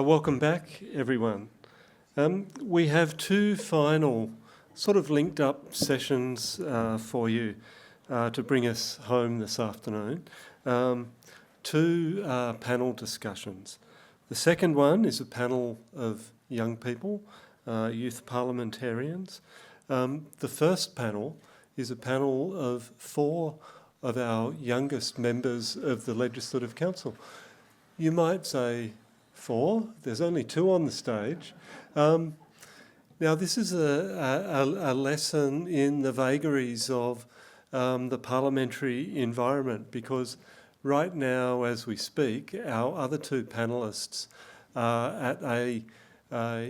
Welcome back, everyone. We have two final sort of linked up sessions for you to bring us home this afternoon. Two panel discussions. The second one is a panel of young people, youth parliamentarians. The first panel is a panel of 4 of our youngest members of the Legislative Council. You might say 4, there's only 2 on the stage. Now this is a lesson in the vagaries of the parliamentary environment, because right now as we speak our other 2 panellists are at a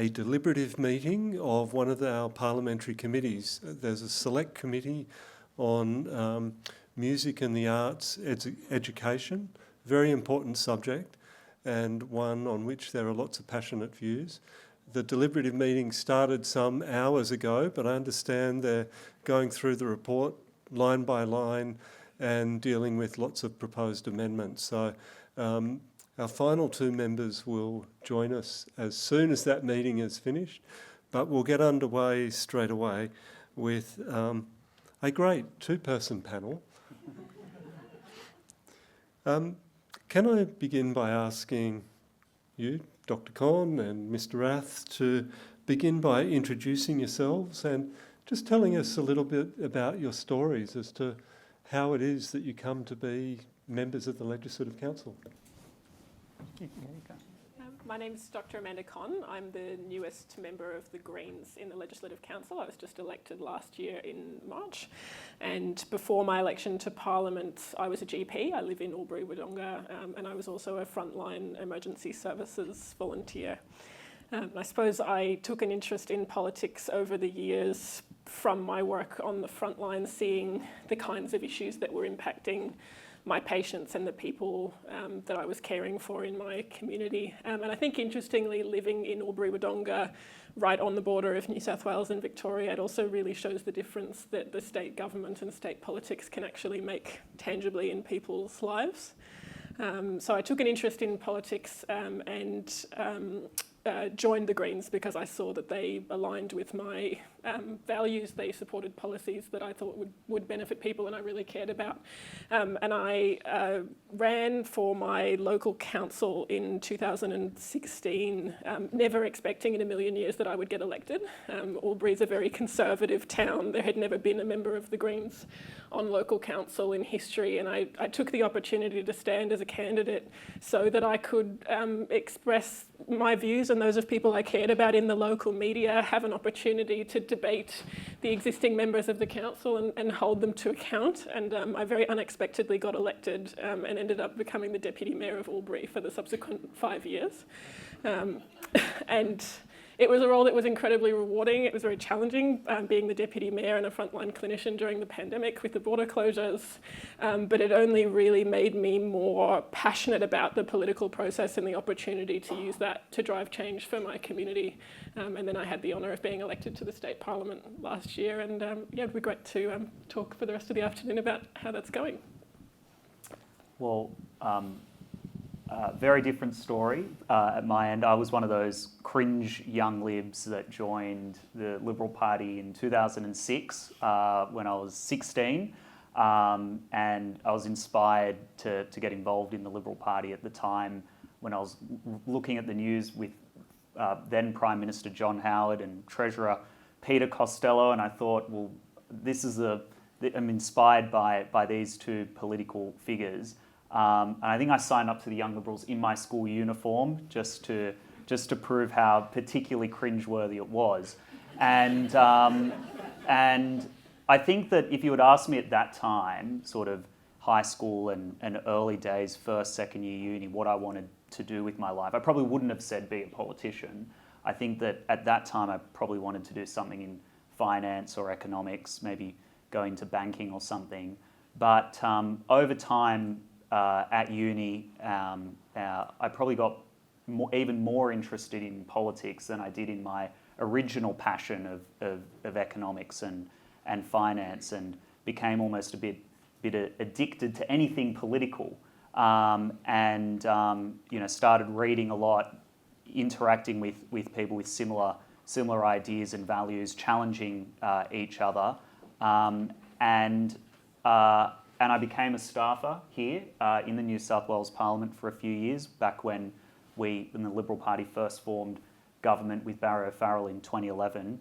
deliberative meeting of one of our parliamentary committees. There's a select committee on music and the arts education, very important subject, and one on which there are lots of passionate views. The deliberative meeting started some hours ago, but I understand they're going through the report line by line and dealing with lots of proposed amendments. So our final 2 members will join us as soon as that meeting is finished, but we'll get underway straight away with a great 2-person panel. Can I begin by asking you, Dr Cohn and Mr Rath, to begin by introducing yourselves and just telling us a little bit about your stories as to how it is that you come to be members of the Legislative Council. My name's Dr Amanda Cohn. I'm the newest member of the Greens in the Legislative Council. I was just elected last year in March. And before my election to Parliament, I was a GP. I live in Albury-Wodonga, and I was also a frontline emergency services volunteer. I suppose I took an interest in politics over the years from my work on the front line, seeing the kinds of issues that were impacting my patients and the people that I was caring for in my community. And I think, interestingly, living in Albury-Wodonga, right on the border of New South Wales and Victoria, it also really shows the difference that the state government and state politics can actually make tangibly in people's lives. So I took an interest in politics and joined the Greens because I saw that they aligned with my values. They supported policies that I thought would benefit people and I really cared about. And I ran for my local council in 2016, never expecting in a million years that I would get elected. Albury's a very conservative town. There had never been a member of the Greens on local council in history, and I took the opportunity to stand as a candidate so that I could express my views and those of people I cared about in the local media, have an opportunity to debate the existing members of the council and hold them to account. And I very unexpectedly got elected and ended up becoming the Deputy Mayor of Albury for the subsequent 5 years. And it was a role that was incredibly rewarding. It was very challenging, being the Deputy Mayor and a frontline clinician during the pandemic with the border closures, but it only really made me more passionate about the political process and the opportunity to use that to drive change for my community. And then I had the honour of being elected to the State Parliament last year, and yeah, it'd be great to talk for the rest of the afternoon about how that's going. Well, very different story at my end. I was one of those cringe young libs that joined the Liberal Party in 2006 when I was 16, and I was inspired to get involved in the Liberal Party at the time when I was looking at the news with then Prime Minister John Howard and Treasurer Peter Costello, and I thought, well, I'm inspired by these 2 political figures. And I think I signed up to the Young Liberals in my school uniform just to prove how particularly cringeworthy it was. And I think that if you had asked me at that time, sort of high school and early days, first, second year uni, what I wanted to do with my life, I probably wouldn't have said be a politician. I think that at that time I probably wanted to do something in finance or economics, maybe go into banking or something. But over time, at uni, I probably got even more interested in politics than I did in my original passion of economics and finance, and became almost a bit addicted to anything political. Started reading a lot interacting with people with similar ideas and values, challenging each other, and I became a staffer here in the New South Wales Parliament for a few years, back when the Liberal Party first formed government with Barry O'Farrell in 2011,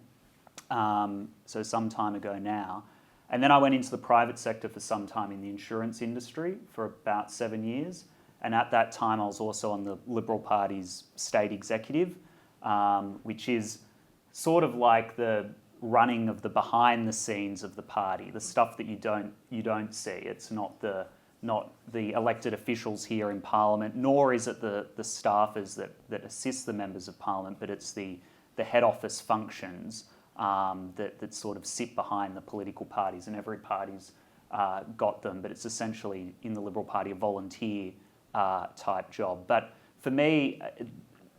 so some time ago now. And then I went into the private sector for some time in the insurance industry for about 7 years. And at that time, I was also on the Liberal Party's state executive, which is sort of like the running of the behind the scenes of the party, the stuff that you don't see. It's not the elected officials here in Parliament, nor is it the staffers that assist the members of Parliament, but it's the head office functions that sort of sit behind the political parties, and every party's got them, but it's essentially in the Liberal Party a volunteer type job. But for me,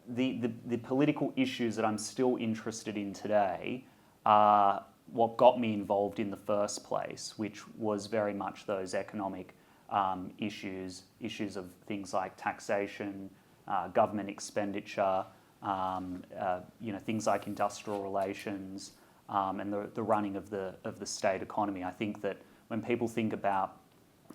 the political issues that I'm still interested in today are what got me involved in the first place, which was very much those economic issues of things like taxation, government expenditure, things like industrial relations, and the running of the state economy. I think that when people think about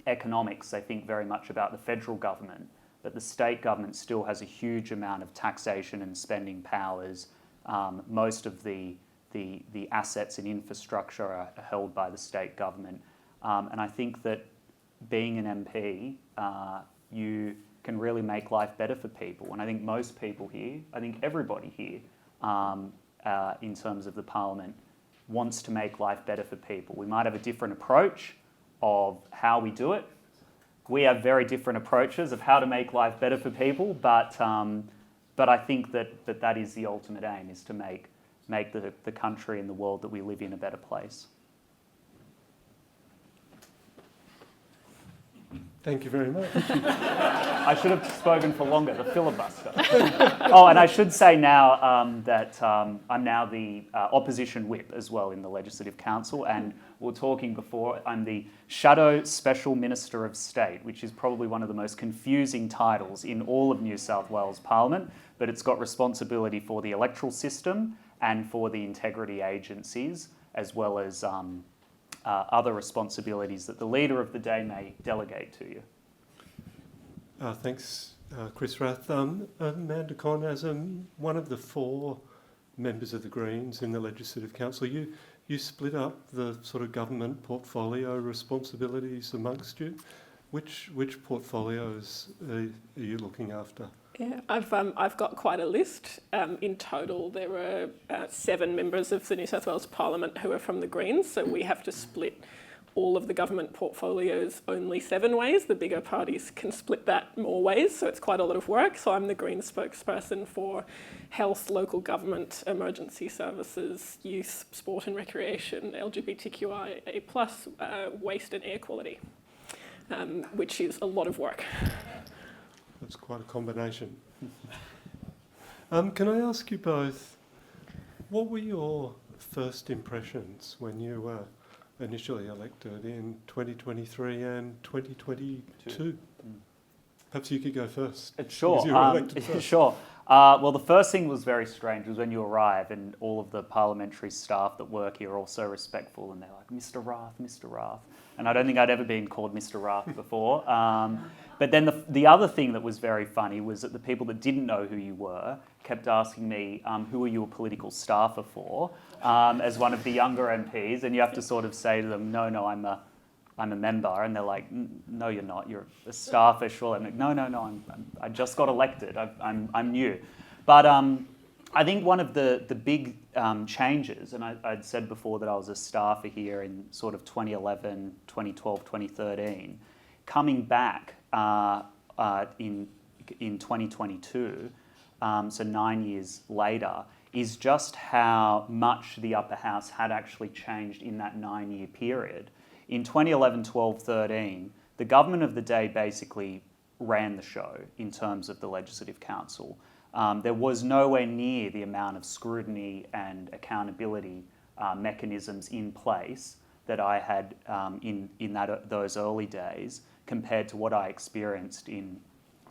economics, they think very much about the federal government, but the state government still has a huge amount of taxation and spending powers. Most of the assets and infrastructure are held by the state government, and I think that being an MP, you can really make life better for people. And I think most people here, I think everybody here, in terms of the Parliament, wants to make life better for people. We might have a different approach of how we do it. We have very different approaches of how to make life better for people, but I think that is the ultimate aim, is to make the country and the world that we live in a better place. Thank you very much. I should have spoken for longer, the filibuster. Oh, and I should say now that I'm now the opposition whip as well in the Legislative Council, and we were talking before, I'm the Shadow Special Minister of State, which is probably one of the most confusing titles in all of New South Wales Parliament, but it's got responsibility for the electoral system and for the integrity agencies, as well as other responsibilities that the Leader of the day may delegate to you. Thanks, Chris Rath. Amanda Cohn, as one of the 4 members of the Greens in the Legislative Council, you split up the sort of government portfolio responsibilities amongst you. Which portfolios are you looking after? Yeah, I've got quite a list. In total, there were 7 members of the New South Wales Parliament who are from the Greens, so we have to split all of the government portfolios only 7 ways. The bigger parties can split that more ways, so it's quite a lot of work. So I'm the Greens spokesperson for health, local government, emergency services, youth, sport and recreation, LGBTQIA+, waste and air quality, which is a lot of work. That's quite a combination. Can I ask you both, what were your first impressions when you were initially elected in 2023 and 2022? Perhaps you could go first. Sure. You were elected first. Sure. Well, the first thing was very strange was when you arrive, and all of the parliamentary staff that work here are all so respectful, and they're like, Mr. Rath, Mr. Rath. And I don't think I'd ever been called Mr. Rath before. But then the other thing that was very funny was that the people that didn't know who you were kept asking me, who are you a political staffer for, as one of the younger MPs, and you have to sort of say to them, no, I'm a member, and they're like, no, you're not. You're a staffer, sure. I'm like, no, I just got elected. I'm new. But I think one of the big changes, and I'd said before that I was a staffer here in sort of 2011, 2012, 2013, coming back in 2022, so 9 years later, is just how much the upper house had actually changed in that 9-year period. In 2011, 12, 13, the government of the day basically ran the show in terms of the Legislative Council. There was nowhere near the amount of scrutiny and accountability mechanisms in place that I had in those early days compared to what I experienced in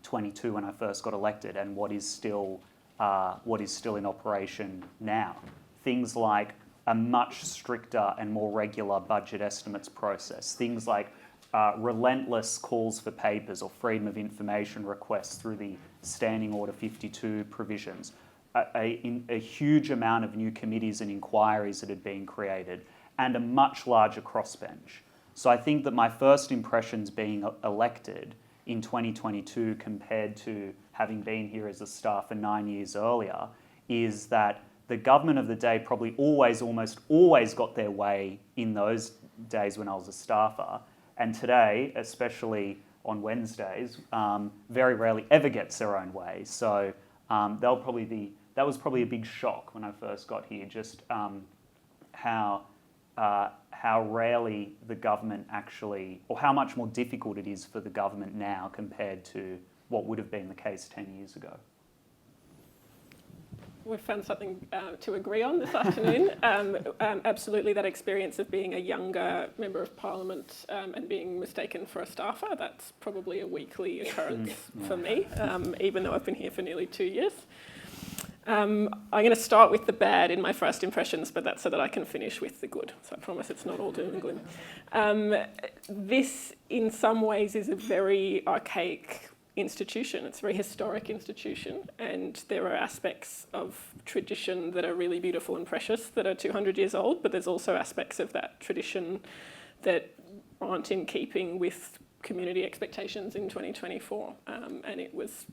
22 when I first got elected, and what is still what is still in operation now. Things like a much stricter and more regular budget estimates process. Things like relentless calls for papers or freedom of information requests through the Standing Order 52 provisions. A huge amount of new committees and inquiries that had been created, and a much larger crossbench. So I think that my first impressions being elected in 2022 compared to having been here as a staffer 9 years earlier is that the government of the day probably almost always got their way in those days when I was a staffer. And today, especially on Wednesdays, very rarely ever gets their own way. So that was probably a big shock when I first got here, just how rarely the government actually, or how much more difficult it is for the government now compared to what would have been the case 10 years ago. We've found something to agree on this afternoon. Absolutely, that experience of being a younger Member of Parliament and being mistaken for a staffer, that's probably a weekly occurrence for me, even though I've been here for nearly 2 years. I'm going to start with the bad in my first impressions, but that's so that I can finish with the good. So I promise it's not all doom and gloom. This, in some ways, is a very archaic institution. It's a very historic institution, and there are aspects of tradition that are really beautiful and precious that are 200 years old, but there's also aspects of that tradition that aren't in keeping with community expectations in 2024, and it was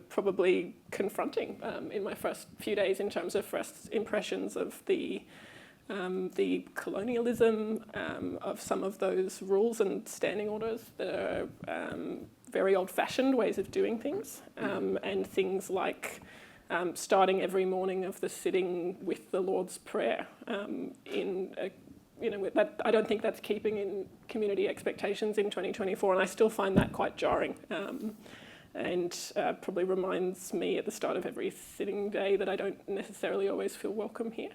probably confronting in my first few days in terms of first impressions of the colonialism of some of those rules and standing orders that are very old-fashioned ways of doing things, and things like starting every morning of the sitting with the Lord's Prayer I don't think that's keeping in community expectations in 2024, and I still find that quite jarring, and probably reminds me at the start of every sitting day that I don't necessarily always feel welcome here.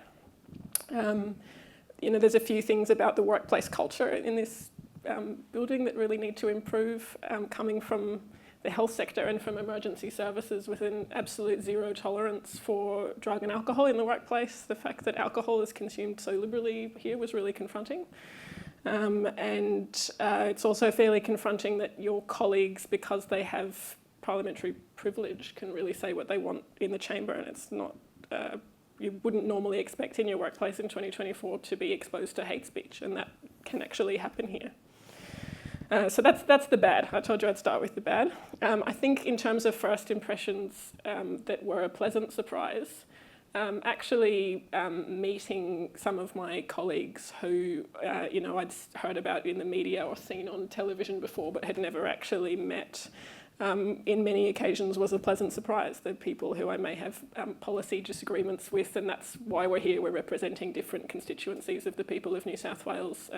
There's a few things about the workplace culture in this building that really need to improve, coming from the health sector and from emergency services with an absolute zero tolerance for drug and alcohol in the workplace. The fact that alcohol is consumed so liberally here was really confronting. And it's also fairly confronting that your colleagues, because they have parliamentary privilege, can really say what they want in the chamber, and it's not, you wouldn't normally expect in your workplace in 2024 to be exposed to hate speech, and that can actually happen here. So that's the bad. I told you I'd start with the bad. I think in terms of first impressions that were a pleasant surprise, actually meeting some of my colleagues who I'd heard about in the media or seen on television before but had never actually met, in many occasions was a pleasant surprise. The people who I may have policy disagreements with, and that's why we're here. We're representing different constituencies of the people of New South Wales,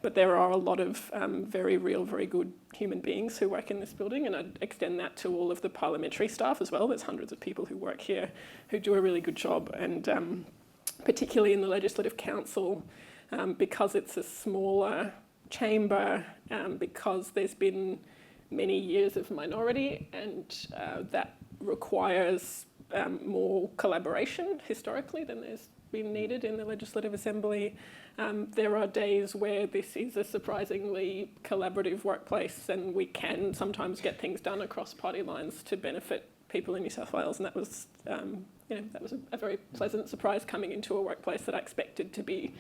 but there are a lot of very real, very good human beings who work in this building, and I'd extend that to all of the parliamentary staff as well. There's hundreds of people who work here who do a really good job, and particularly in the Legislative Council, because it's a smaller chamber, because there's been many years of minority, and that requires more collaboration historically than there's been needed in the Legislative Assembly. There are days where this is a surprisingly collaborative workplace, and we can sometimes get things done across party lines to benefit people in New South Wales, and that was a very pleasant surprise coming into a workplace that I expected to be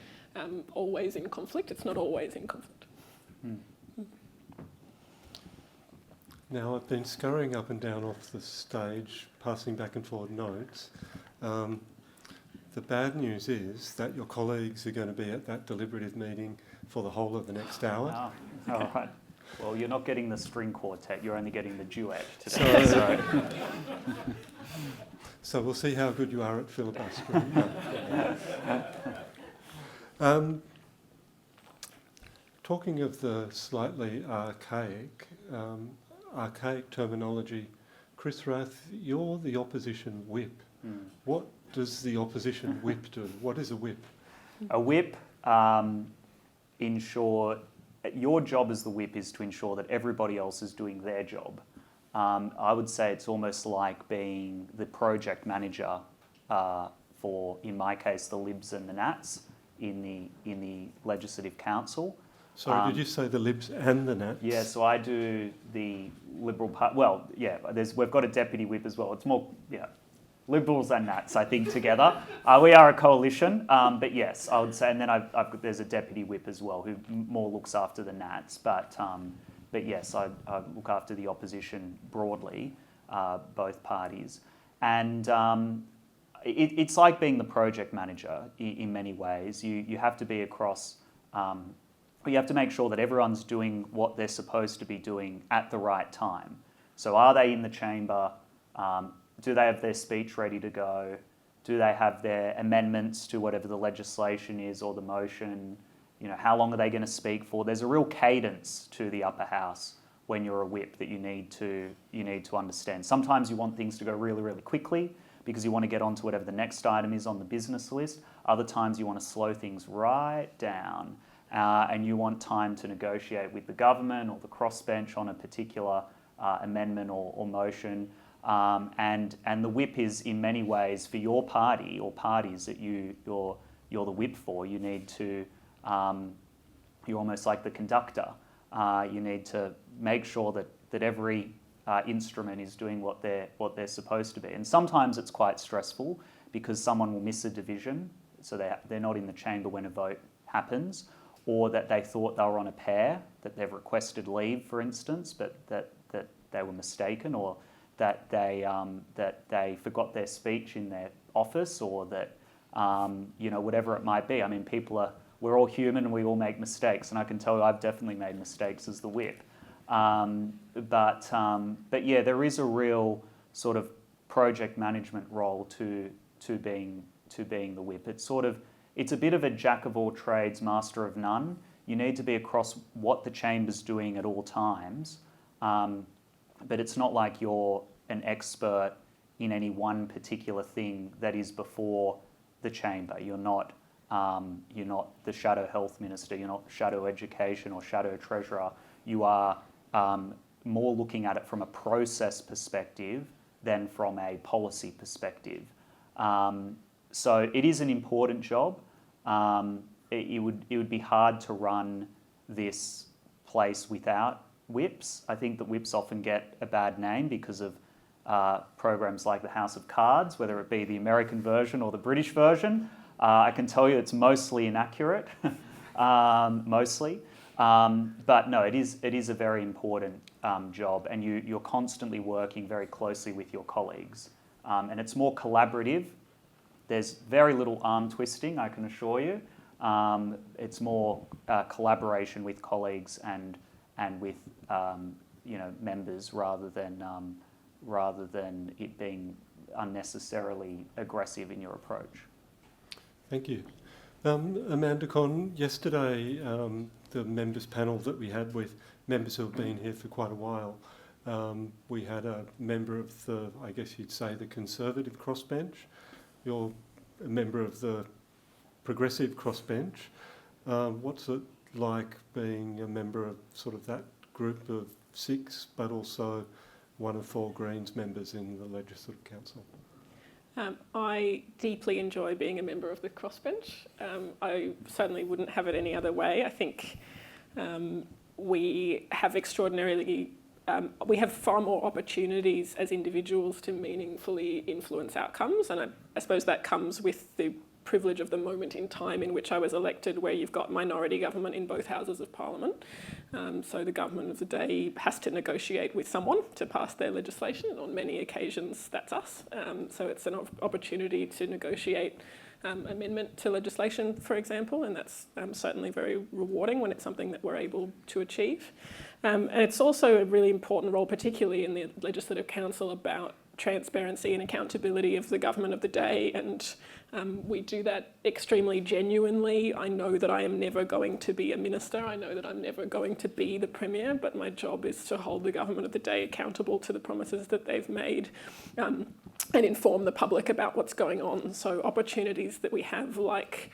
always in conflict. It's not always in conflict. Now, I've been scurrying up and down off the stage, passing back and forward notes. The bad news is that your colleagues are going to be at that deliberative meeting for the whole of the next hour. Wow. All right. Well, you're not getting the string quartet, you're only getting the duet today. So we'll see how good you are at filibustering. Talking of the slightly archaic terminology, Chris Rath, you're the opposition whip. What does the opposition whip do? What is a whip? A whip, your job as the whip is to ensure that everybody else is doing their job. I would say it's almost like being the project manager for, in my case, the Libs and the Nats in the Legislative Council. Sorry, did you say the Libs and the Nats? Yeah, so I do the Liberal Party. Well, yeah, we've got a deputy whip as well. It's more, yeah, Liberals and Nats, I think, together. We are a coalition, but yes, I would say. And then there's a deputy whip as well who more looks after the Nats. But yes, I look after the opposition broadly, both parties. And it's like being the project manager in many ways. You have to be across. You have to make sure that everyone's doing what they're supposed to be doing at the right time. So are they in the chamber? Do they have their speech ready to go? Do they have their amendments to whatever the legislation is or the motion? You know, how long are they going to speak for? There's a real cadence to the upper house when you're a whip that you need to understand. Sometimes you want things to go really, really quickly because you want to get on to whatever the next item is on the business list. Other times you want to slow things right down. And you want time to negotiate with the government or the crossbench on a particular amendment or motion. And the whip is in many ways for your party or parties that you're the whip for. You need to, you're almost like the conductor. You need to make sure that every instrument is doing what they're supposed to be. And sometimes it's quite stressful because someone will miss a division, so they're not in the chamber when a vote happens, or that they thought they were on a pair, that they've requested leave, for instance, but that they were mistaken, or that they forgot their speech in their office, or that whatever it might be. I mean, we're all human and we all make mistakes, and I can tell you I've definitely made mistakes as the whip. But yeah, there is a real sort of project management role to being the whip. It's a bit of a jack of all trades, master of none. You need to be across what the chamber's doing at all times, but it's not like you're an expert in any one particular thing that is before the chamber. You're not the shadow health minister. You're not shadow education or shadow treasurer. You are more looking at it from a process perspective than from a policy perspective. So it is an important job. It would be hard to run this place without whips. I think that whips often get a bad name because of programs like the House of Cards, whether it be the American version or the British version. I can tell you it's mostly inaccurate, mostly. But no, it is a very important job, and you're constantly working very closely with your colleagues. And it's more collaborative. There's very little arm twisting, I can assure you. It's more collaboration with colleagues and with members rather than it being unnecessarily aggressive in your approach. Thank you. Amanda Cohn, yesterday the members panel that we had with members who have been here for quite a while, we had a member of the, I guess you'd say, the Conservative crossbench. You're a member of the Progressive crossbench. What's it like being a member of sort of that group of 6, but also one of 4 Greens members in the Legislative Council? I deeply enjoy being a member of the crossbench. I certainly wouldn't have it any other way. I think we have we have far more opportunities as individuals to meaningfully influence outcomes, and I suppose that comes with the privilege of the moment in time in which I was elected, where you've got minority government in both houses of parliament. So the government of the day has to negotiate with someone to pass their legislation, and on many occasions that's us. So it's an opportunity to negotiate amendment to legislation, for example, and that's certainly very rewarding when it's something that we're able to achieve. And it's also a really important role, particularly in the Legislative Council, about transparency and accountability of the government of the day, and we do that extremely genuinely. I know that I am never going to be a minister, I know that I'm never going to be the Premier, but my job is to hold the government of the day accountable to the promises that they've made and inform the public about what's going on. So opportunities that we have, like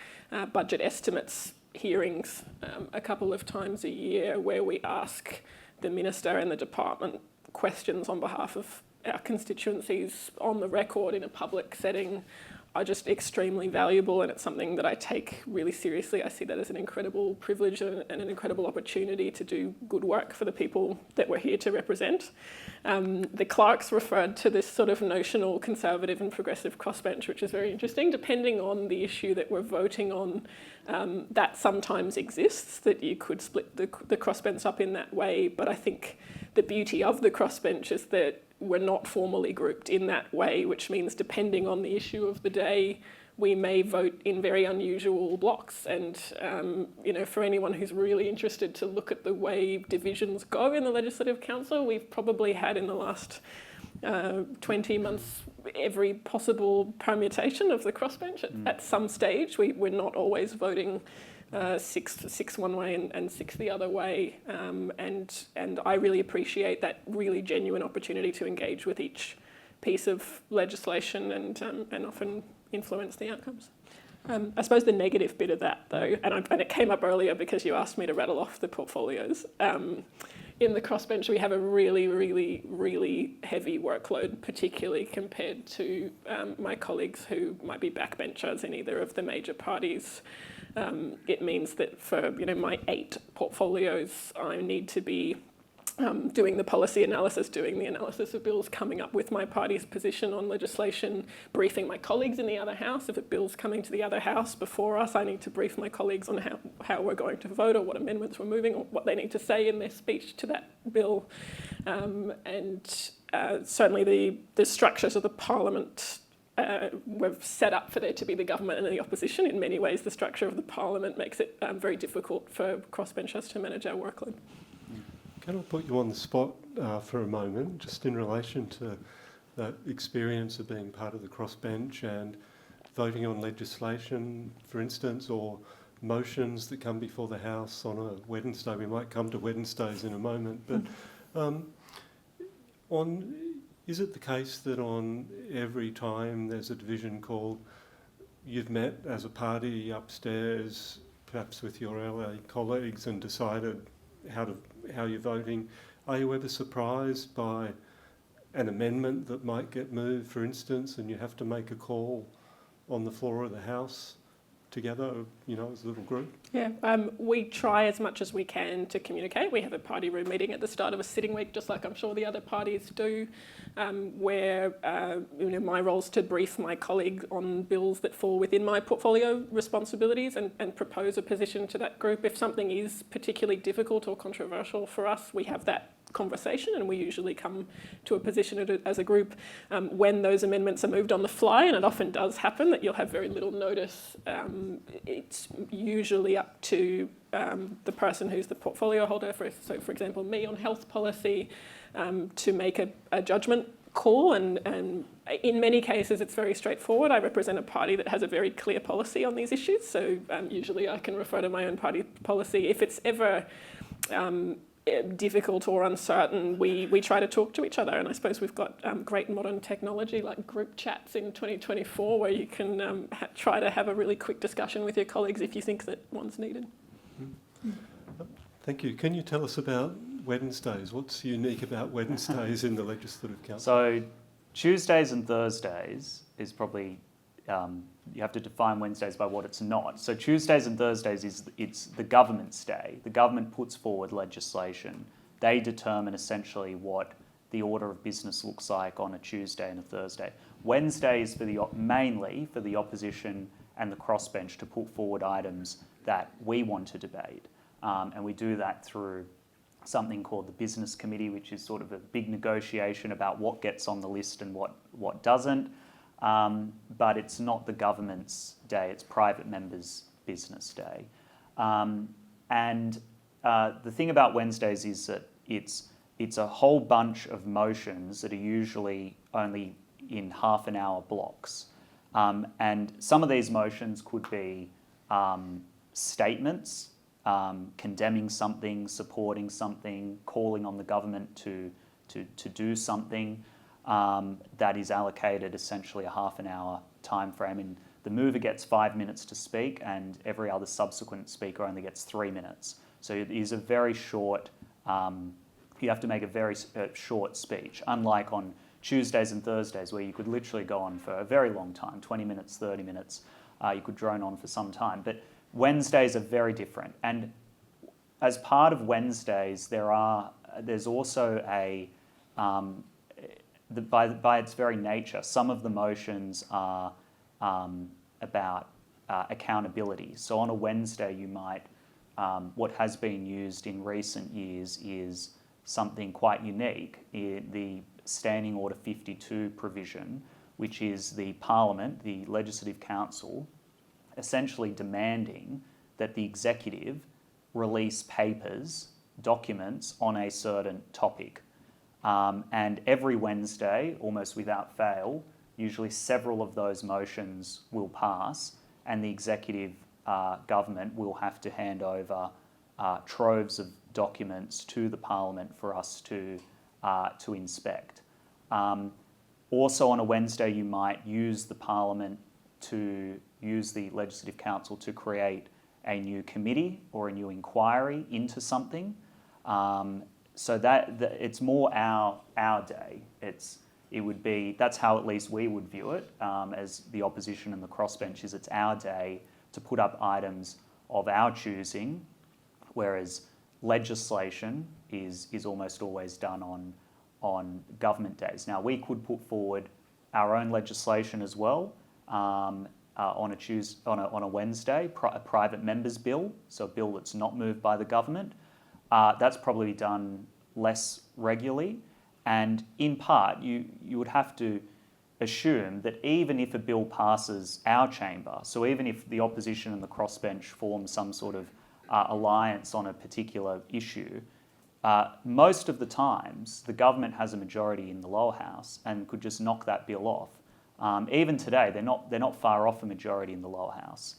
budget estimates hearings a couple of times a year, where we ask the minister and the department questions on behalf of our constituencies on the record in a public setting are just extremely valuable, and it's something that I take really seriously. I see that as an incredible privilege and an incredible opportunity to do good work for the people that we're here to represent. The clerks referred to this sort of notional conservative and progressive crossbench, which is very interesting. Depending on the issue that we're voting on, that sometimes exists, that you could split the crossbench up in that way. But I think the beauty of the crossbench is that we're not formally grouped in that way, which means depending on the issue of the day, we may vote in very unusual blocks. And for anyone who's really interested to look at the way divisions go in the Legislative Council, we've probably had in the last 20 months every possible permutation of the crossbench at some stage. We're not always voting six one way and six the other way, and I really appreciate that really genuine opportunity to engage with each piece of legislation and often influence the outcomes. I suppose the negative bit of that, though, and it came up earlier because you asked me to rattle off the portfolios. In the crossbench, we have a really, really, really heavy workload, particularly compared to my colleagues who might be backbenchers in either of the major parties. It means that for my 8 portfolios, I need to be doing the policy analysis, doing the analysis of bills, coming up with my party's position on legislation, briefing my colleagues in the other house. If a bill's coming to the other house before us, I need to brief my colleagues on how we're going to vote or what amendments we're moving or what they need to say in their speech to that bill. Certainly the structures of the Parliament we're set up for there to be the government and the opposition. In many ways, the structure of the Parliament makes it very difficult for crossbenchers to manage our workload. Can I put you on the spot for a moment, just in relation to that experience of being part of the crossbench and voting on legislation, for instance, or motions that come before the House on a Wednesday? We might come to Wednesdays in a moment, but is it the case that on every time there's a division called, you've met as a party upstairs, perhaps with your LA colleagues, and decided how you're voting? Are you ever surprised by an amendment that might get moved, for instance, and you have to make a call on the floor of the House together, as a little group? Yeah, we try as much as we can to communicate. We have a party room meeting at the start of a sitting week, just like I'm sure the other parties do, where my role is to brief my colleague on bills that fall within my portfolio responsibilities and propose a position to that group. If something is particularly difficult or controversial for us, we have that conversation and we usually come to a position as a group. When those amendments are moved on the fly, and it often does happen that you'll have very little notice, it's usually up to the person who's the portfolio holder, for example me on health policy, to make a judgment call, and in many cases it's very straightforward. I represent a party that has a very clear policy on these issues, so usually I can refer to my own party policy. If it's ever difficult or uncertain, we try to talk to each other, and I suppose we've got great modern technology like group chats in 2024 where you can try to have a really quick discussion with your colleagues if you think that one's needed. Thank you. Can you tell us about Wednesdays? What's unique about Wednesdays in the Legislative Council? So Tuesdays and Thursdays is probably, you have to define Wednesdays by what it's not. So Tuesdays and Thursdays it's the government's day. The government puts forward legislation. They determine essentially what the order of business looks like on a Tuesday and a Thursday. Wednesday is mainly for the opposition and the crossbench to put forward items that we want to debate. And we do that through something called the Business Committee, which is sort of a big negotiation about what gets on the list and what doesn't. But it's not the government's day, it's private members' business day. And the thing about Wednesdays is that it's a whole bunch of motions that are usually only in half-an-hour blocks. And some of these motions could be statements, condemning something, supporting something, calling on the government to do something. That is allocated essentially a half-an-hour time frame, and the mover gets 5 minutes to speak and every other subsequent speaker only gets 3 minutes. So it is a very short you have to make a very short speech, unlike on Tuesdays and Thursdays where you could literally go on for a very long time, 20 minutes, 30 minutes. You could drone on for some time. But Wednesdays are very different. And as part of Wednesdays, there's also by its very nature, some of the motions are about accountability. So on a Wednesday, you might, what has been used in recent years is something quite unique, the Standing Order 52 provision, which is the Parliament, the Legislative Council, essentially demanding that the executive release papers, documents on a certain topic. And every Wednesday, almost without fail, usually several of those motions will pass, and the executive government will have to hand over troves of documents to the Parliament for us to inspect. Also on a Wednesday, you might use the Parliament to use the Legislative Council to create a new committee or a new inquiry into something. So that it's more our day. It would be, that's how at least we would view it as the opposition and the crossbenchers. It's our day to put up items of our choosing, whereas legislation is almost always done on government days. Now we could put forward our own legislation as well on a Wednesday, a private member's bill, so a bill that's not moved by the government. That's probably done less regularly, and in part you would have to assume that even if a bill passes our chamber, so even if the opposition and the crossbench form some sort of alliance on a particular issue, most of the times the government has a majority in the lower house and could just knock that bill off. Even today, they're not far off a majority in the lower house.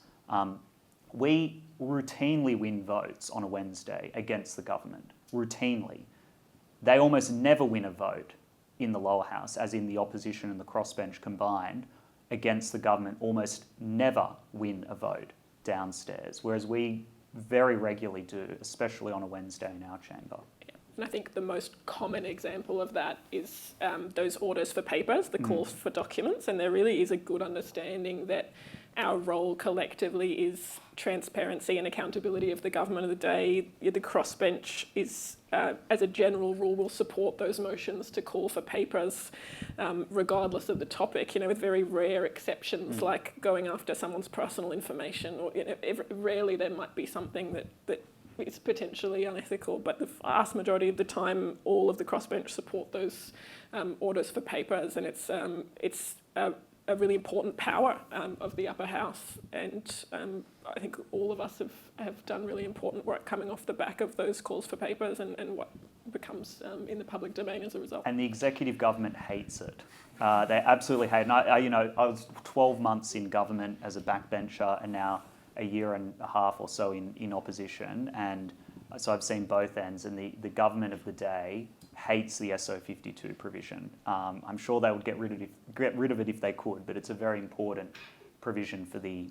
We routinely win votes on a Wednesday against the government, routinely. They almost never win a vote in the lower house, as in the opposition and the crossbench combined, against the government almost never win a vote downstairs, whereas we very regularly do, especially on a Wednesday in our chamber. Yeah. And I think the most common example of that is those orders for papers, the calls for documents, and there really is a good understanding that our role collectively is transparency and accountability of the government of the day. The crossbench is, as a general rule, will support those motions to call for papers, regardless of the topic, with very rare exceptions like going after someone's personal information, or rarely there might be something that is potentially unethical, but the vast majority of the time all of the crossbench support those orders for papers, and it's a really important power of the upper house, and I think all of us have done really important work coming off the back of those calls for papers and what becomes in the public domain as a result. And the executive government hates it. They absolutely hate it. And I was 12 months in government as a backbencher and now a year and a half or so in opposition, and so I've seen both ends, and the government of the day hates the SO52 provision. I'm sure they would get rid of it if they could, but it's a very important provision for the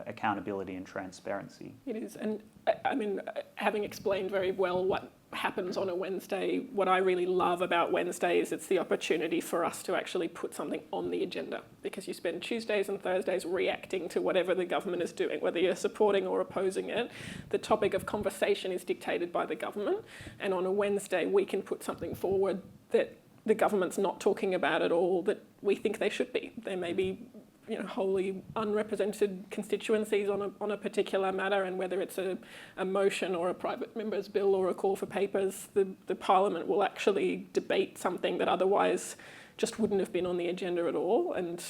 accountability and transparency. It is, and I mean, having explained very well what happens on a Wednesday, what I really love about Wednesday is it's the opportunity for us to actually put something on the agenda, because you spend Tuesdays and Thursdays reacting to whatever the government is doing, whether you're supporting or opposing it. The topic of conversation is dictated by the government, and on a Wednesday we can put something forward that the government's not talking about at all that we think they should be. There may be wholly unrepresented constituencies on a particular matter, and whether it's a motion or a private member's bill or a call for papers, the Parliament will actually debate something that otherwise just wouldn't have been on the agenda at all. And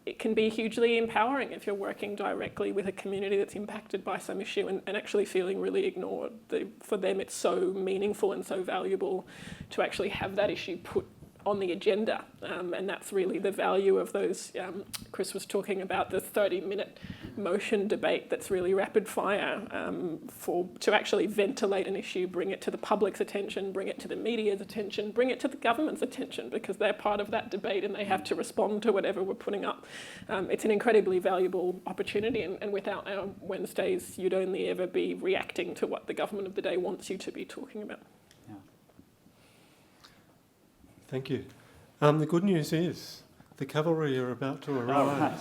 it can be hugely empowering if you're working directly with a community that's impacted by some issue and actually feeling really ignored. For them, it's so meaningful and so valuable to actually have that issue put on the agenda, and that's really the value of those. Chris was talking about the 30-minute motion debate that's really rapid fire to actually ventilate an issue, bring it to the public's attention, bring it to the media's attention, bring it to the government's attention, because they're part of that debate and they have to respond to whatever we're putting up. It's an incredibly valuable opportunity, and without our Wednesdays, you'd only ever be reacting to what the government of the day wants you to be talking about. Thank you. The good news is the cavalry are about to arrive.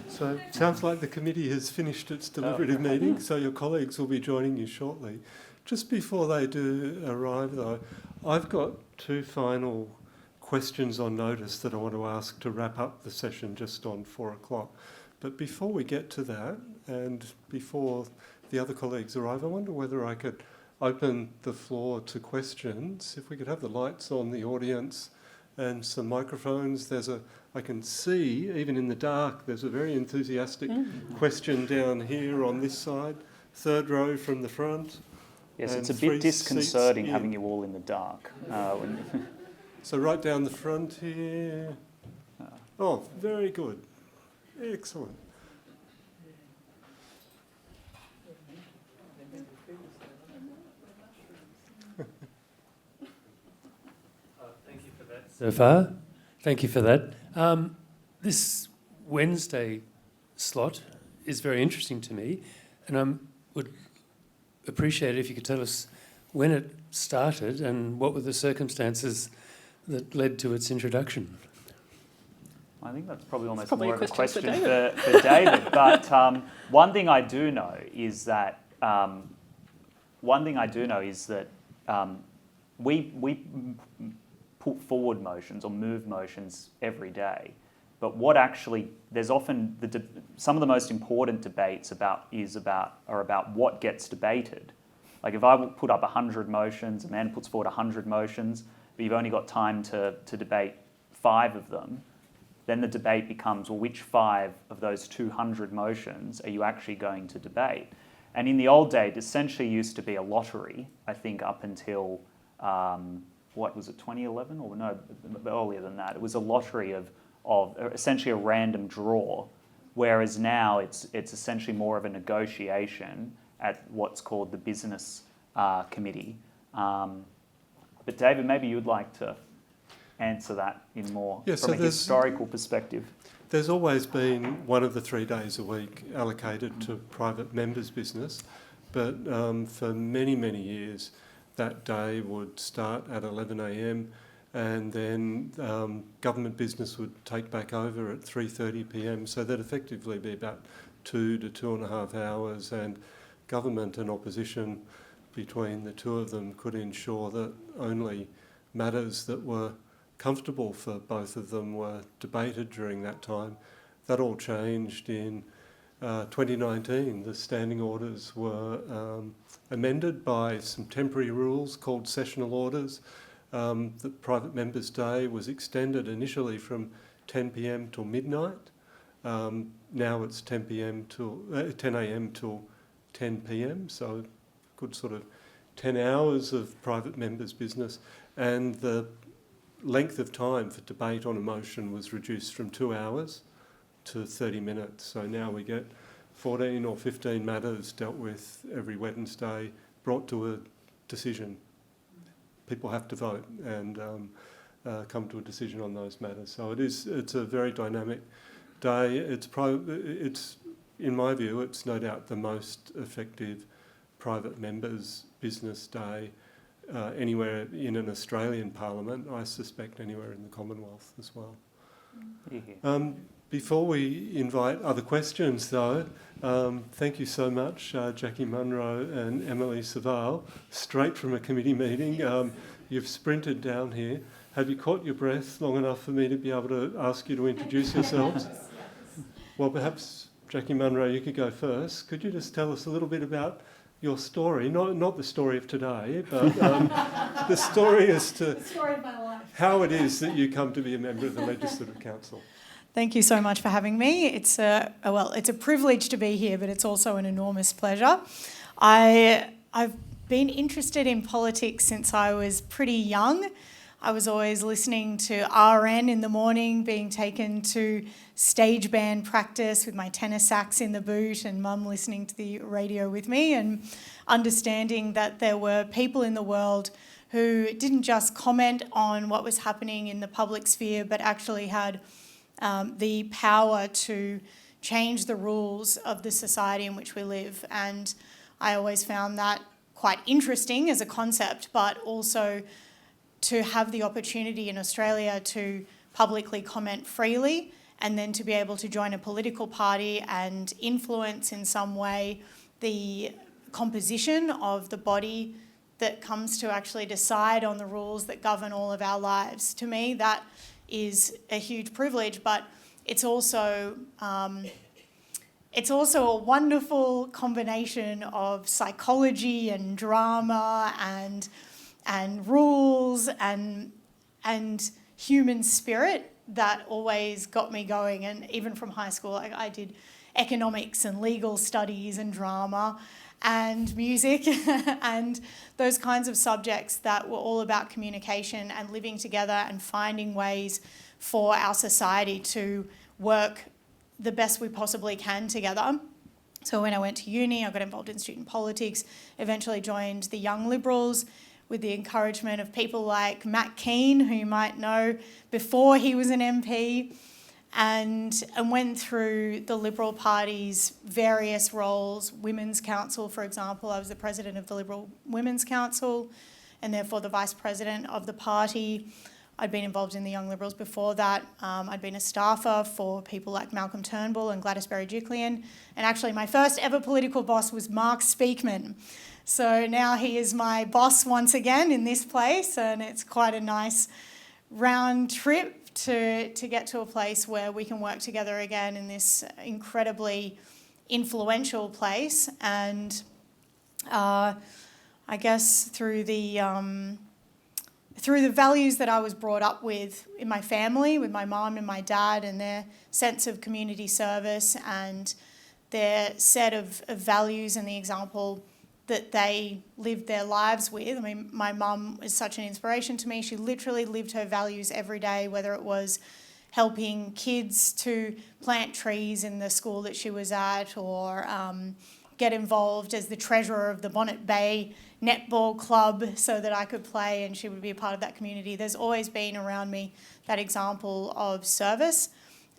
So it sounds like the committee has finished its deliberative meeting, so your colleagues will be joining you shortly. Just before they do arrive, though, I've got two final questions on notice that I want to ask to wrap up the session just on 4 o'clock. But before we get to that, and before the other colleagues arrive, I wonder whether I could open the floor to questions. If we could have the lights on the audience and some microphones. I can see, even in the dark, there's a very enthusiastic question down here on this side, third row from the front. Yes, it's a bit disconcerting having you all in the dark. So right down the front here. Oh, very good. Excellent. Thank you for that so far. Thank you for that. This Wednesday slot is very interesting to me, and I would appreciate it if you could tell us when it started and what were the circumstances that led to its introduction. I think that's probably almost more of a question for David. David. But one thing I do know is that we put forward motions or move motions every day. But what actually, there's often some of the most important debates are about what gets debated. Like if I put up 100 motions, Amanda puts forward 100 motions, but you've only got time to debate 5 of them, then the debate becomes, well, which 5 of those 200 motions are you actually going to debate? And in the old days, it essentially used to be a lottery, I think up until, 2011? Or no, earlier than that. It was a lottery of essentially a random draw, whereas now it's essentially more of a negotiation at what's called the business committee. But David, maybe you'd like to answer that in more from a historical perspective. There's always been one of the 3 days a week allocated to private members' business, but for many, many years that day would start at 11 a.m. and then government business would take back over at 3:30 p.m. So that'd effectively be about 2 to 2.5 hours, and government and opposition between the two of them could ensure that only matters that were comfortable for both of them were debated during that time. That all changed in 2019. The standing orders were amended by some temporary rules called sessional orders. The Private Members' Day was extended initially from 10 p.m. till midnight. Now it's 10 a.m. till 10 p.m. So good sort of 10 hours of private members' business, and the length of time for debate on a motion was reduced from 2 hours to 30 minutes. So now we get 14 or 15 matters dealt with every Wednesday, brought to a decision. People have to vote and come to a decision on those matters. So it's a very dynamic day. It's in my view, it's no doubt the most effective private members' business day anywhere in an Australian parliament, I suspect anywhere in the Commonwealth as well. Before we invite other questions though, thank you so much, Jacqui Munro and Emily Suvaal, straight from a committee meeting. You've sprinted down here. Have you caught your breath long enough for me to be able to ask you to introduce yourselves? Well, perhaps, Jacqui Munro, you could go first. Could you just tell us a little bit about your story, not the story of today, but the story as to the story of my life. How it is that you come to be a member of the Legislative Council. Thank you so much for having me. It's a privilege to be here, but it's also an enormous pleasure. I've been interested in politics since I was pretty young. I was always listening to RN in the morning, being taken to stage band practice with my tenor sax in the boot and mum listening to the radio with me, and understanding that there were people in the world who didn't just comment on what was happening in the public sphere, but actually had the power to change the rules of the society in which we live. And I always found that quite interesting as a concept, but also to have the opportunity in Australia to publicly comment freely and then to be able to join a political party and influence in some way the composition of the body that comes to actually decide on the rules that govern all of our lives. To me, that is a huge privilege, but it's also a wonderful combination of psychology and drama and rules and human spirit that always got me going. And even from high school, I did economics and legal studies and drama and music and those kinds of subjects that were all about communication and living together and finding ways for our society to work the best we possibly can together. So when I went to uni, I got involved in student politics, eventually joined the Young Liberals with the encouragement of people like Matt Keane, who you might know before he was an MP, and went through the Liberal Party's various roles. Women's Council, for example, I was the president of the Liberal Women's Council and therefore the vice president of the party. I'd been involved in the Young Liberals before that. I'd been a staffer for people like Malcolm Turnbull and Gladys Berejiklian. And actually my first ever political boss was Mark Speakman. So now he is my boss once again in this place, and it's quite a nice round trip to get to a place where we can work together again in this incredibly influential place. And I guess through the values that I was brought up with in my family, with my mum and my dad, and their sense of community service and their set of values and the example that they lived their lives with. I mean, my mum is such an inspiration to me. She literally lived her values every day, whether it was helping kids to plant trees in the school that she was at, or get involved as the treasurer of the Bonnet Bay netball club so that I could play and she would be a part of that community. There's always been around me that example of service,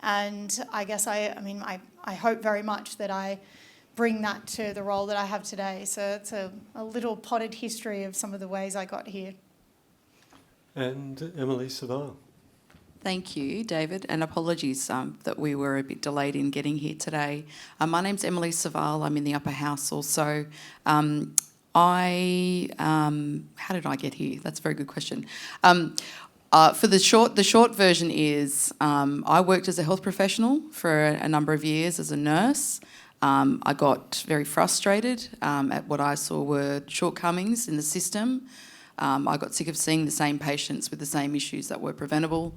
and I guess I hope very much that I bring that to the role that I have today. So it's a little potted history of some of the ways I got here. And Emily Suvaal. Thank you, David, and apologies that we were a bit delayed in getting here today. My name's Emily Suvaal. I'm in the upper house also. How did I get here? That's a very good question. For the short version is I worked as a health professional for a number of years as a nurse. I got very frustrated at what I saw were shortcomings in the system. I got sick of seeing the same patients with the same issues that were preventable.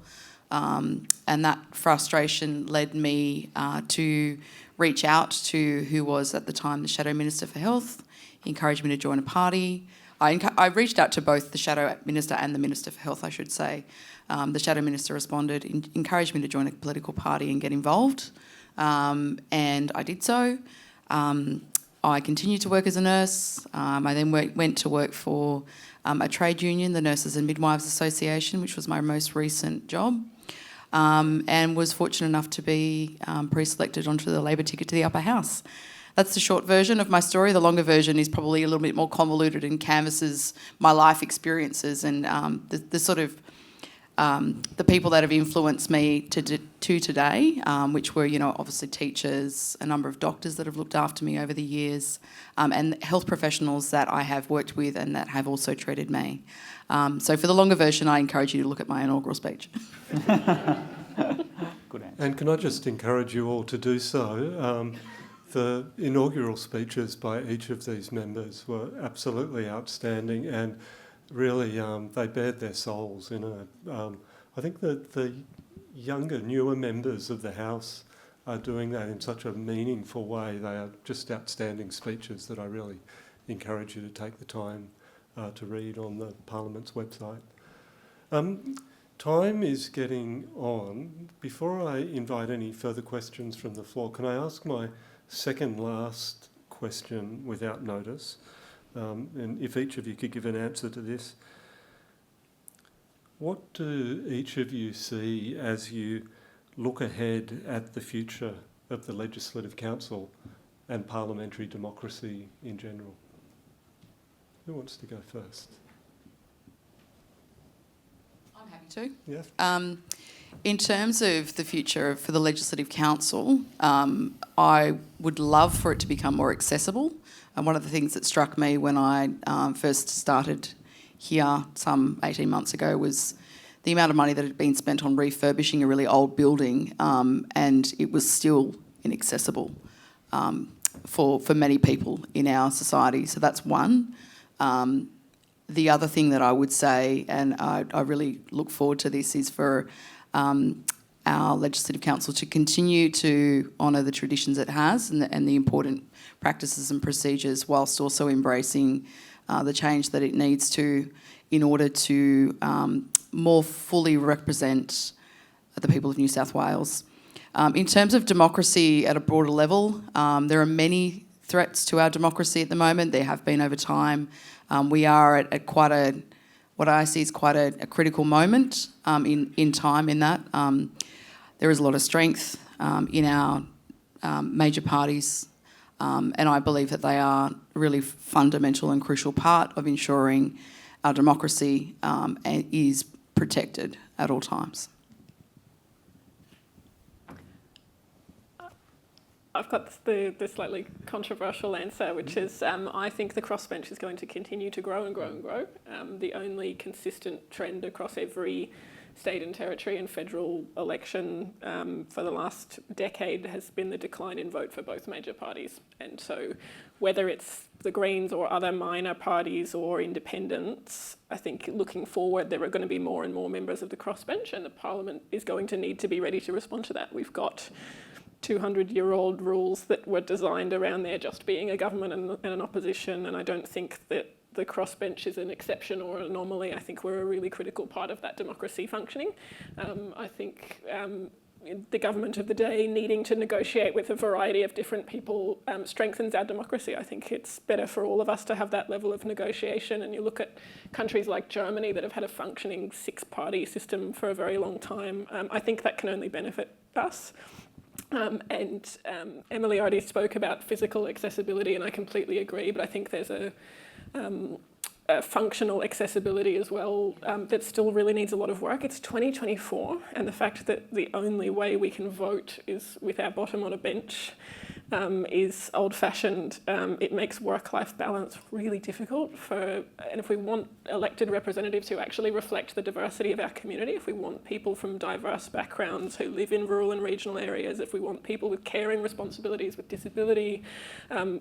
And that frustration led me to reach out to who was at the time the Shadow Minister for Health. He encouraged me to join a party. I reached out to both the Shadow Minister and the Minister for Health, I should say. The Shadow Minister responded, encouraged me to join a political party and get involved. And I did so. I continued to work as a nurse. I then went to work for a trade union, the Nurses and Midwives Association, which was my most recent job, and was fortunate enough to be pre-selected onto the Labor ticket to the upper house. That's the short version of my story. The longer version is probably a little bit more convoluted and canvasses my life experiences and the sort of the people that have influenced me to today, which were, obviously teachers, a number of doctors that have looked after me over the years, and health professionals that I have worked with and that have also treated me. So for the longer version, I encourage you to look at my inaugural speech. Good answer. And can I just encourage you all to do so? The inaugural speeches by each of these members were absolutely outstanding, and really they bared their souls. I think that the younger, newer members of the House are doing that in such a meaningful way. They are just outstanding speeches that I really encourage you to take the time to read on the Parliament's website. Time is getting on. Before I invite any further questions from the floor, can I ask my second last question without notice? And if each of you could give an answer to this. What do each of you see as you look ahead at the future of the Legislative Council and parliamentary democracy in general? Who wants to go first? I'm happy to. Yes. In terms of the future for the Legislative Council, I would love for it to become more accessible. And one of the things that struck me when I first started here some 18 months ago was the amount of money that had been spent on refurbishing a really old building, and it was still inaccessible for many people in our society. So that's one. The other thing that I would say, and I really look forward to this, is for our Legislative Council to continue to honour the traditions it has and the important practices and procedures, whilst also embracing the change that it needs to in order to more fully represent the people of New South Wales. In terms of democracy at a broader level, there are many threats to our democracy at the moment. There have been over time. We are at quite a, what I see is quite a critical moment in time in that. There is a lot of strength in our major parties, and I believe that they are a really fundamental and crucial part of ensuring our democracy is protected at all times. I've got the slightly controversial answer, which is I think the crossbench is going to continue to grow and grow and grow. The only consistent trend across every state and territory and federal election for the last decade has been the decline in vote for both major parties. And so whether it's the Greens or other minor parties or independents, I think looking forward there are going to be more and more members of the crossbench, and the Parliament is going to need to be ready to respond to that. We've got 200-year-old rules that were designed around there just being a government and an opposition, and I don't think that the crossbench is an exception or an anomaly. I think we're a really critical part of that democracy functioning. I think the government of the day needing to negotiate with a variety of different people strengthens our democracy. I think it's better for all of us to have that level of negotiation, and you look at countries like Germany that have had a functioning six-party system for a very long time. I think that can only benefit us. Emily already spoke about physical accessibility, and I completely agree, but I think there's a functional accessibility as well that still really needs a lot of work. It's 2024, and the fact that the only way we can vote is with our bottom on a bench is old-fashioned. It makes work-life balance really difficult and if we want elected representatives who actually reflect the diversity of our community, if we want people from diverse backgrounds who live in rural and regional areas, if we want people with caring responsibilities with disability,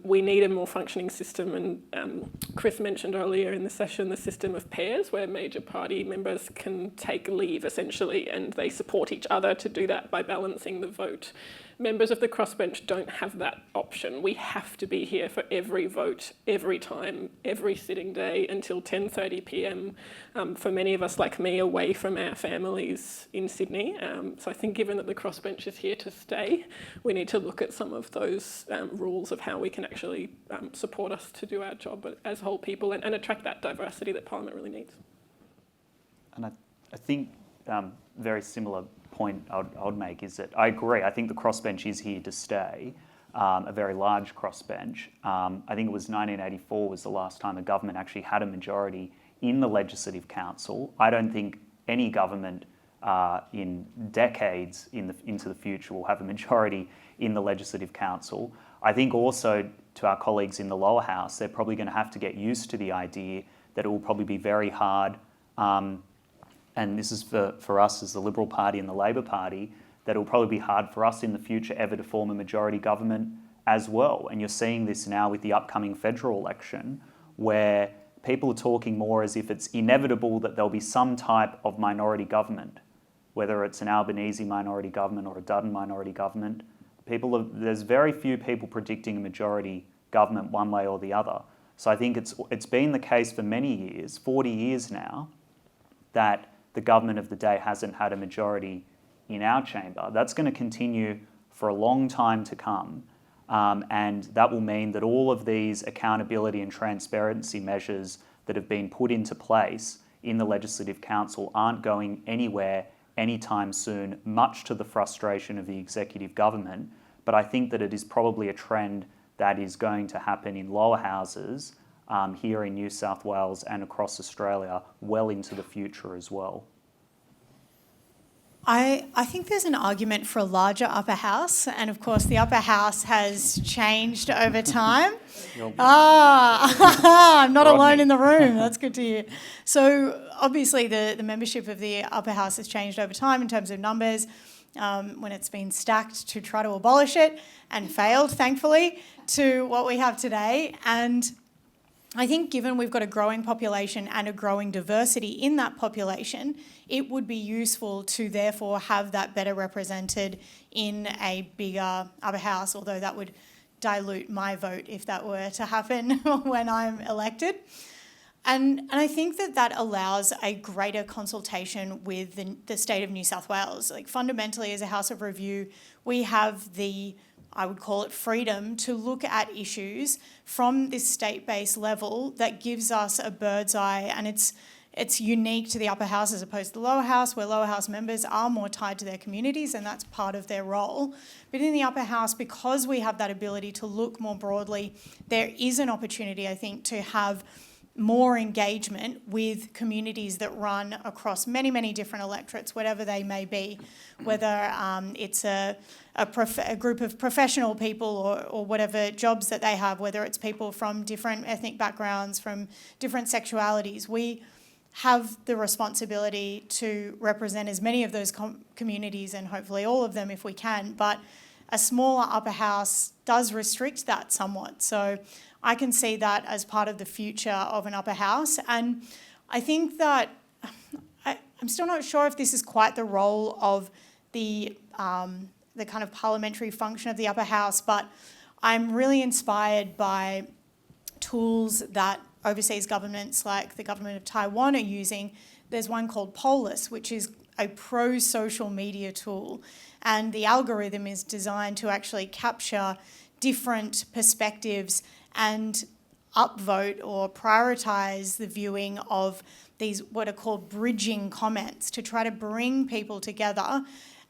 we need a more functioning system. And Chris mentioned earlier in the session the system of pairs, where major party members can take leave essentially, and they support each other to do that by balancing the vote. Members of the crossbench don't have that option. We have to be here for every vote, every time, every sitting day until 10:30 p.m. For many of us like me, away from our families in Sydney. So I think given that the crossbench is here to stay, we need to look at some of those rules of how we can actually support us to do our job as whole people and attract that diversity that Parliament really needs. And I think very similar point I would make is that I agree. I think the crossbench is here to stay, a very large crossbench. I think it was 1984 was the last time a government actually had a majority in the Legislative Council. I don't think any government in decades into the future will have a majority in the Legislative Council. I think also to our colleagues in the lower house, they're probably going to have to get used to the idea that it will probably be very hard and this is for us as the Liberal Party and the Labor Party, that it will probably be hard for us in the future ever to form a majority government as well. And you're seeing this now with the upcoming federal election, where people are talking more as if it's inevitable that there'll be some type of minority government, whether it's an Albanese minority government or a Dutton minority government. There's very few people predicting a majority government one way or the other. So I think it's been the case for many years, 40 years now, that the government of the day hasn't had a majority in our chamber. That's going to continue for a long time to come. And that will mean that all of these accountability and transparency measures that have been put into place in the Legislative Council aren't going anywhere anytime soon, much to the frustration of the executive government. But I think that it is probably a trend that is going to happen in lower houses here in New South Wales and across Australia well into the future as well. I think there's an argument for a larger upper house, and of course the upper house has changed over time. I'm not alone in the room. That's good to hear. So obviously the membership of the upper house has changed over time in terms of numbers, when it's been stacked to try to abolish it and failed, thankfully, to what we have today. And I think given we've got a growing population and a growing diversity in that population, it would be useful to therefore have that better represented in a bigger upper house, although that would dilute my vote if that were to happen when I'm elected. And I think that allows a greater consultation with the state of New South Wales. Like fundamentally, as a House of Review, we have the, I would call it, freedom to look at issues from this state-based level that gives us a bird's eye, and it's unique to the upper house as opposed to the lower house, where lower house members are more tied to their communities and that's part of their role. But in the upper house, because we have that ability to look more broadly, there is an opportunity, I think, to have more engagement with communities that run across many, many different electorates, whatever they may be, whether it's a group of professional people or whatever jobs that they have, whether it's people from different ethnic backgrounds, from different sexualities. We have the responsibility to represent as many of those communities, and hopefully all of them if we can, but a smaller upper house does restrict that somewhat. So I can see that as part of the future of an upper house. And I think that I'm still not sure if this is quite the role of the kind of parliamentary function of the upper house, but I'm really inspired by tools that overseas governments like the government of Taiwan are using. There's one called Polis, which is a pro-social media tool. And the algorithm is designed to actually capture different perspectives and upvote or prioritise the viewing of these what are called bridging comments to try to bring people together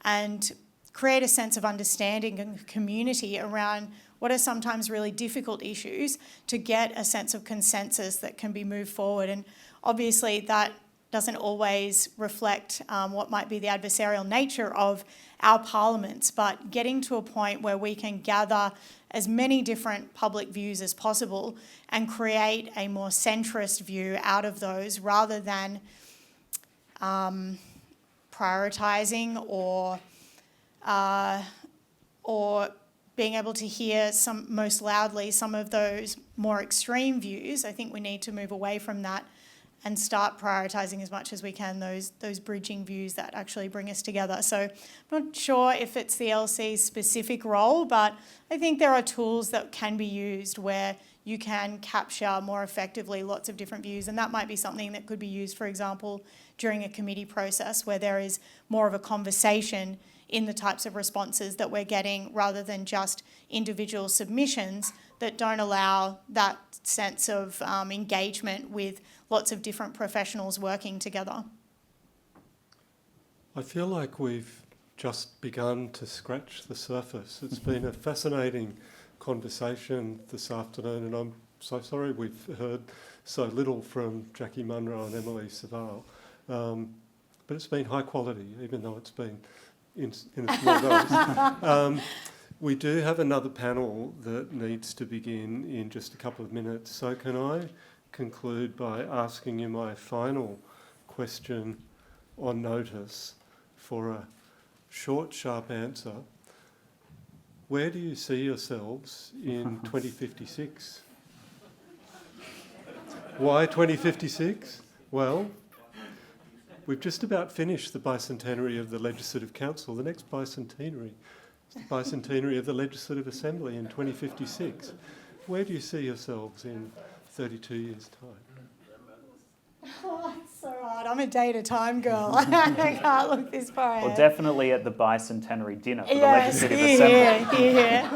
and create a sense of understanding and community around what are sometimes really difficult issues to get a sense of consensus that can be moved forward. And obviously that doesn't always reflect what might be the adversarial nature of our parliaments, but getting to a point where we can gather as many different public views as possible and create a more centrist view out of those rather than prioritising or being able to hear most loudly some of those more extreme views. I think we need to move away from that and start prioritising as much as we can those bridging views that actually bring us together. So I'm not sure if it's the LC's specific role, but I think there are tools that can be used where you can capture more effectively lots of different views, and that might be something that could be used, for example, during a committee process where there is more of a conversation in the types of responses that we're getting rather than just individual submissions that don't allow that sense of engagement with lots of different professionals working together. I feel like we've just begun to scratch the surface. It's been a fascinating conversation this afternoon, and I'm so sorry we've heard so little from Jacqui Munro and Emily Suvaal. But it's been high quality, even though it's been in a small dose. We do have another panel that needs to begin in just a couple of minutes. So can I conclude by asking you my final question on notice for a short, sharp answer. Where do you see yourselves in 2056? Why 2056? Well, we've just about finished the Bicentenary of the Legislative Council. The next Bicentenary is the Bicentenary of the Legislative Assembly in 2056. Where do you see yourselves in 32 years' time? Oh, it's so hard. I'm a day-at-a-time girl. I can't look this far ahead. Well, definitely at the Bicentenary dinner for Yes, the Legislative Assembly. here.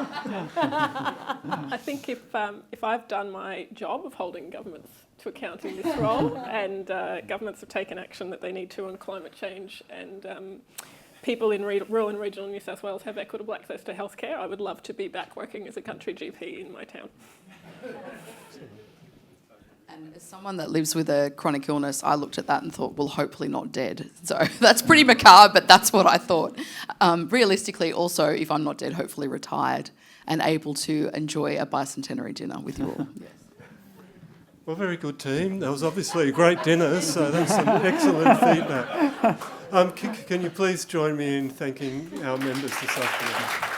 I think if I've done my job of holding governments to account in this role and governments have taken action that they need to on climate change and people in rural and regional New South Wales have equitable access to healthcare, I would love to be back working as a country GP in my town. And as someone that lives with a chronic illness, I looked at that and thought, well, hopefully not dead. So that's pretty macabre, but that's what I thought. Realistically, also, if I'm not dead, hopefully retired and able to enjoy a bicentenary dinner with you all. Yes. Well, very good team. That was obviously a great dinner, so that's some excellent feedback. Can you please join me in thanking our members this afternoon?